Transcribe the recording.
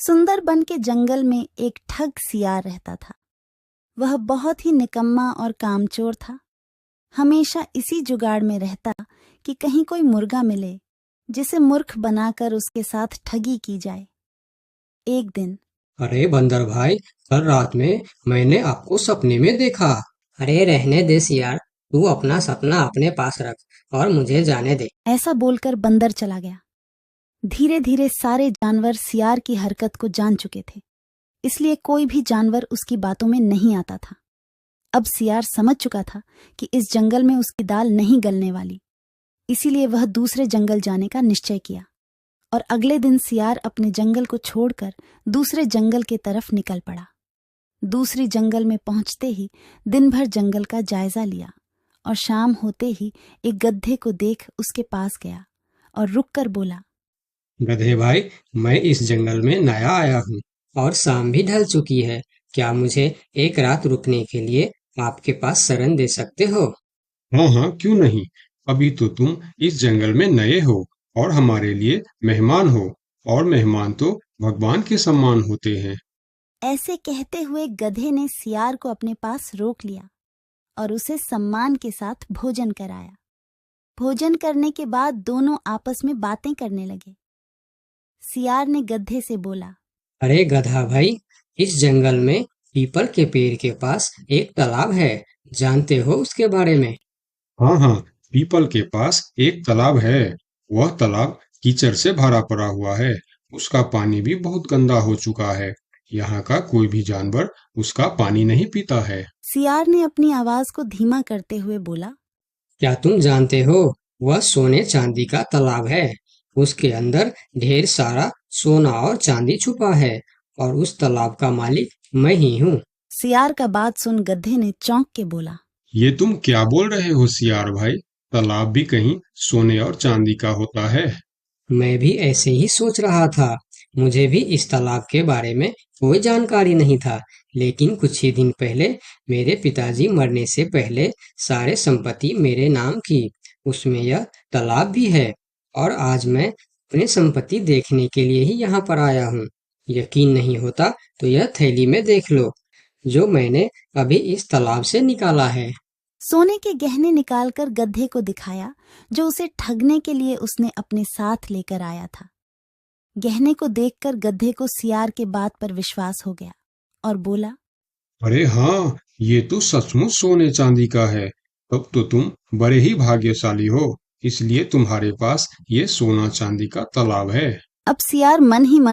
सुंदरबन के जंगल में एक ठग सियार रहता था। वह बहुत ही निकम्मा और कामचोर था। हमेशा इसी जुगाड़ में रहता कि कहीं कोई मुर्गा मिले जिसे मूर्ख बनाकर उसके साथ ठगी की जाए। एक दिन अरे बंदर भाई, कल रात में मैंने आपको सपने में देखा। अरे रहने दे सियार, तू अपना सपना अपने पास रख और मुझे जाने दे। ऐसा बोलकर बंदर चला गया। धीरे धीरे सारे जानवर सियार की हरकत को जान चुके थे, इसलिए कोई भी जानवर उसकी बातों में नहीं आता था। अब सियार समझ चुका था कि इस जंगल में उसकी दाल नहीं गलने वाली, इसीलिए वह दूसरे जंगल जाने का निश्चय किया और अगले दिन सियार अपने जंगल को छोड़कर दूसरे जंगल की तरफ निकल पड़ा। दूसरी जंगल में पहुंचते ही दिन भर जंगल का जायजा लिया और शाम होते ही एक गधे को देख उसके पास गया और रुककर बोला, गधे भाई, मैं इस जंगल में नया आया हूँ और शाम भी ढल चुकी है। क्या मुझे एक रात रुकने के लिए आपके पास शरण दे सकते हो? हाँ हाँ, क्यों नहीं। अभी तो तुम इस जंगल में नए हो और हमारे लिए मेहमान हो, और मेहमान तो भगवान के समान होते हैं। ऐसे कहते हुए गधे ने सियार को अपने पास रोक लिया और उसे सम्मान के साथ भोजन कराया। भोजन करने के बाद दोनों आपस में बातें करने लगे। सियार ने गधे से बोला, अरे गधा भाई, इस जंगल में पीपल के पेड़ के पास एक तालाब है। जानते हो उसके बारे में? हाँ हाँ, पीपल के पास एक तालाब है। वह तालाब कीचड़ से भरा पड़ा हुआ है। उसका पानी भी बहुत गंदा हो चुका है। यहाँ का कोई भी जानवर उसका पानी नहीं पीता है। सियार ने अपनी आवाज को धीमा करते हुए बोला, क्या तुम जानते हो, वह सोने चांदी का तालाब है। उसके अंदर ढेर सारा सोना और चांदी छुपा है और उस तालाब का मालिक मैं ही हूँ। सियार का बात सुन गधे ने चौंक के बोला, ये तुम क्या बोल रहे हो सियार भाई? तालाब भी कहीं सोने और चांदी का होता है? मैं भी ऐसे ही सोच रहा था। मुझे भी इस तालाब के बारे में कोई जानकारी नहीं था, लेकिन कुछ ही दिन पहले मेरे पिताजी मरने से पहले सारे संपत्ति मेरे नाम की। उसमें यह तालाब भी है और आज मैं अपनी संपत्ति देखने के लिए ही यहाँ पर आया हूँ। यकीन नहीं होता तो यह थैली में देख लो, जो मैंने अभी इस तालाब से निकाला है। सोने के गहने निकालकर गधे को दिखाया, जो उसे ठगने के लिए उसने अपने साथ लेकर आया था। गहने को देखकर गधे को सियार के बात पर विश्वास हो गया और बोला, अरे हाँ, ये तो सचमुच सोने चांदी का है। तब तो तुम बड़े ही भाग्यशाली हो, इसलिए तुम्हारे पास ये सोना चांदी का तालाब है। अब सियार मन ही मन